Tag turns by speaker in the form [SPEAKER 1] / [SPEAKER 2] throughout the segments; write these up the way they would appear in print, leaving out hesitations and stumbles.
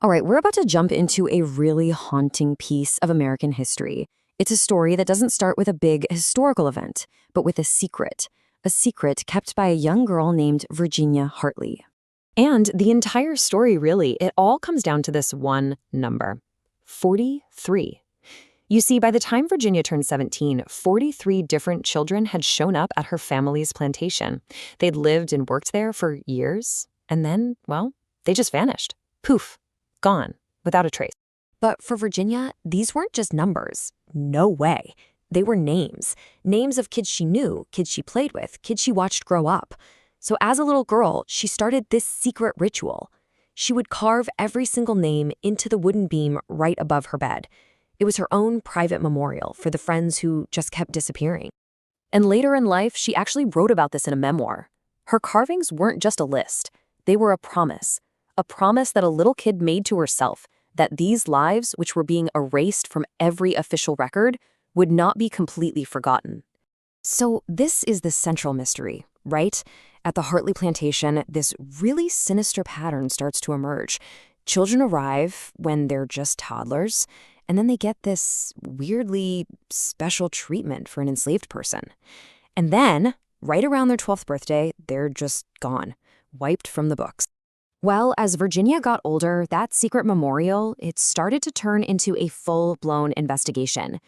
[SPEAKER 1] All right, we're about to jump into a really haunting piece of American history. It's a story that doesn't start with a big historical event, but with a secret kept by a young girl named Virginia Hartley. And the entire story, really, it all comes down to this one number: 43. You see, by the time Virginia turned 17, 43 different children had shown up at her family's plantation. They'd lived and worked there for years, and then, well, they just vanished. Poof. Gone, without a trace. But for Virginia, these weren't just numbers. No way. They were names. Names of kids she knew, kids she played with, kids she watched grow up. So as a little girl, she started this secret ritual. She would carve every single name into the wooden beam right above her bed. It was her own private memorial for the friends who just kept disappearing. And later in life, she actually wrote about this in a memoir. Her carvings weren't just a list. They were a promise that a little kid made to herself, that these lives, which were being erased from every official record, would not be completely forgotten. So this is the central mystery, right? At the Hartley plantation, this really sinister pattern starts to emerge. Children arrive when they're just toddlers, and then they get this weirdly special treatment for an enslaved person. And then, right around their 12th birthday, they're just gone, wiped from the books. Well, as Virginia got older, that secret memorial, it started to turn into a full-blown investigation.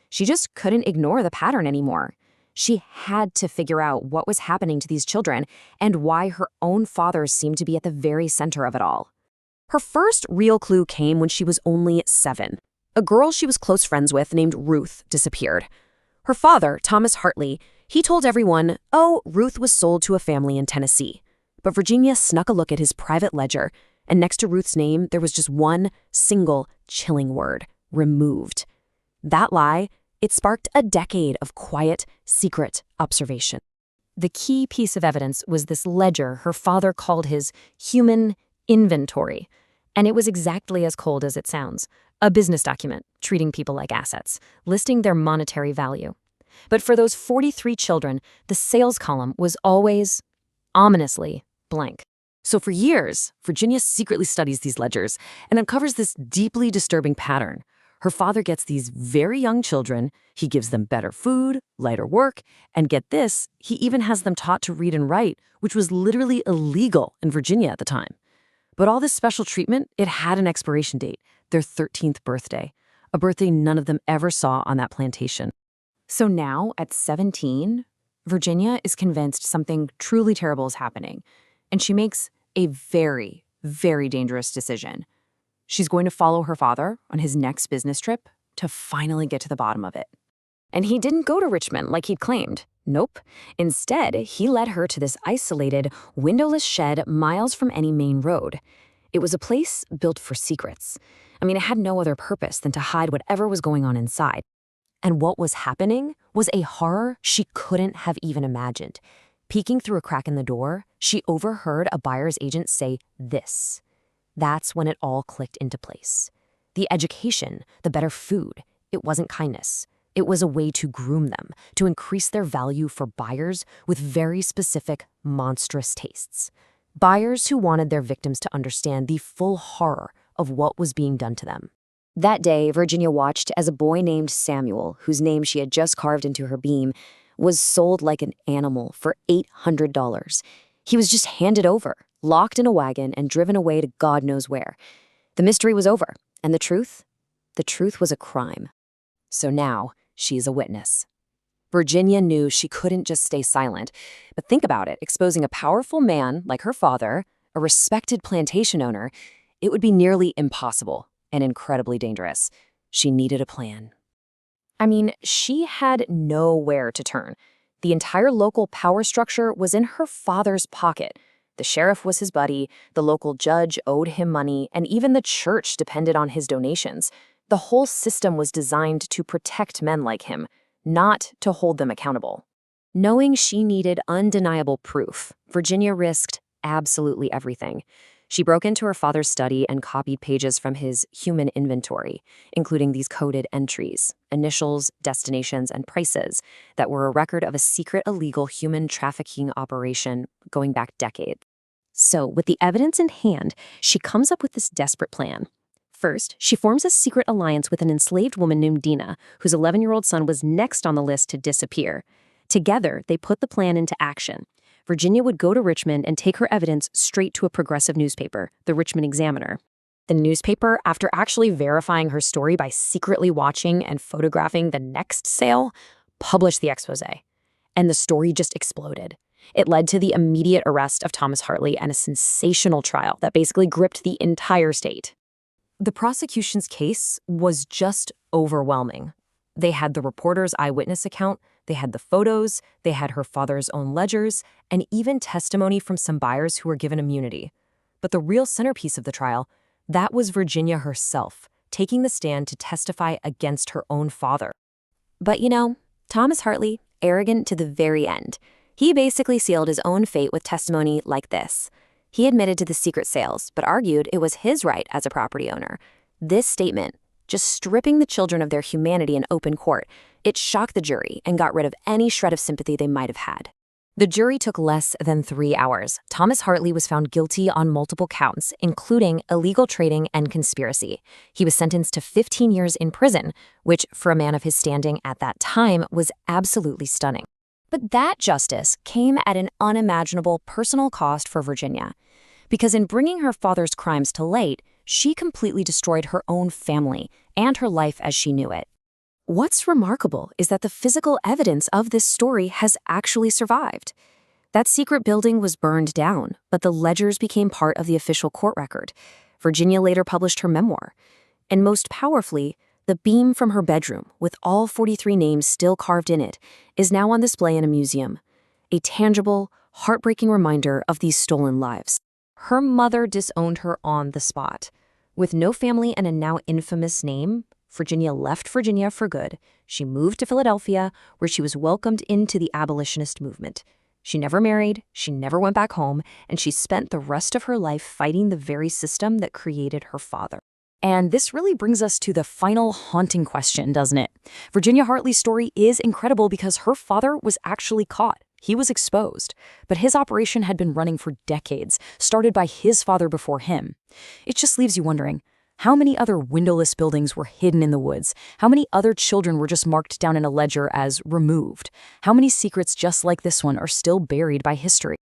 [SPEAKER 1] She just couldn't ignore the pattern anymore. She had to figure out what was happening to these children and why her own father seemed to be at the very center of it all. Her first real clue came when she was only 7. A girl she was close friends with named Ruth disappeared. Her father, Thomas Hartley, he told everyone, oh, Ruth was sold to a family in Tennessee. But Virginia snuck a look at his private ledger, and next to Ruth's name, there was just one single chilling word: removed. That lie, it sparked a decade of quiet, secret observation. The key piece of evidence was this ledger her father called his human inventory. And it was exactly as cold as it sounds: a business document treating people like assets, listing their monetary value. But for those 43 children, the sales column was always, ominously, blank. So for years, Virginia secretly studies these ledgers and uncovers this deeply disturbing pattern. Her father gets these very young children, he gives them better food, lighter work, and get this, he even has them taught to read and write, which was literally illegal in Virginia at the time. But all this special treatment, it had an expiration date, their 13th birthday, a birthday none of them ever saw on that plantation. So now, at 17, Virginia is convinced something truly terrible is happening, and she makes a very, very dangerous decision. She's going to follow her father on his next business trip to finally get to the bottom of it. And he didn't go to Richmond like he'd claimed. Nope. Instead, he led her to this isolated, windowless shed miles from any main road. It was a place built for secrets. I mean, it had no other purpose than to hide whatever was going on inside. And what was happening was a horror she couldn't have even imagined. Peeking through a crack in the door, she overheard a buyer's agent say this. That's when it all clicked into place. The education, the better food, it wasn't kindness. It was a way to groom them, to increase their value for buyers with very specific, monstrous tastes. Buyers who wanted their victims to understand the full horror of what was being done to them. That day, Virginia watched as a boy named Samuel, whose name she had just carved into her beam, was sold like an animal for $800. He was just handed over, locked in a wagon, and driven away to God knows where. The mystery was over, and the truth? The truth was a crime. So now, she's a witness. Virginia knew she couldn't just stay silent. But think about it, exposing a powerful man like her father, a respected plantation owner, it would be nearly impossible and incredibly dangerous. She needed a plan. I mean, she had nowhere to turn. The entire local power structure was in her father's pocket. The sheriff was his buddy, the local judge owed him money, and even the church depended on his donations. The whole system was designed to protect men like him, not to hold them accountable. Knowing she needed undeniable proof, Virginia risked absolutely everything. She broke into her father's study and copied pages from his human inventory, including these coded entries, initials, destinations, and prices that were a record of a secret illegal human trafficking operation going back decades.
[SPEAKER 2] So, with the evidence in hand, she comes up with this desperate plan. First, she forms a secret alliance with an enslaved woman named Dina, whose 11-year-old son was next on the list to disappear. Together, they put the plan into action. Virginia would go to Richmond and take her evidence straight to a progressive newspaper, the Richmond Examiner. The newspaper, after actually verifying her story by secretly watching and photographing the next sale, published the expose. And the story just exploded. It led to the immediate arrest of Thomas Hartley and a sensational trial that basically gripped the entire state. The prosecution's case was just overwhelming. They had the reporter's eyewitness account, they had the photos, they had her father's own ledgers, and even testimony from some buyers who were given immunity. But the real centerpiece of the trial, that was Virginia herself, taking the stand to testify against her own father. But Thomas Hartley, arrogant to the very end. He basically sealed his own fate with testimony like this. He admitted to the secret sales, but argued it was his right as a property owner. This statement, just stripping the children of their humanity in open court, it shocked the jury and got rid of any shred of sympathy they might have had. The jury took less than 3 hours. Thomas Hartley was found guilty on multiple counts, including illegal trading and conspiracy. He was sentenced to 15 years in prison, which, for a man of his standing at that time, was absolutely stunning. But that justice came at an unimaginable personal cost for Virginia. Because in bringing her father's crimes to light, she completely destroyed her own family and her life as she knew it. What's remarkable is that the physical evidence of this story has actually survived. That secret building was burned down, but the ledgers became part of the official court record. Virginia later published her memoir. And most powerfully, the beam from her bedroom, with all 43 names still carved in it, is now on display in a museum. A tangible, heartbreaking reminder of these stolen lives. Her mother disowned her on the spot. With no family and a now infamous name, Virginia left Virginia for good. She moved to Philadelphia, where she was welcomed into the Abolitionist movement. She never married, she never went back home, and she spent the rest of her life fighting the very system that created her father. And this really brings us to the final haunting question, doesn't it? Virginia Hartley's story is incredible because her father was actually caught. He was exposed, but his operation had been running for decades, started by his father before him. It just leaves you wondering, how many other windowless buildings were hidden in the woods? How many other children were just marked down in a ledger as removed? How many secrets just like this one are still buried by history?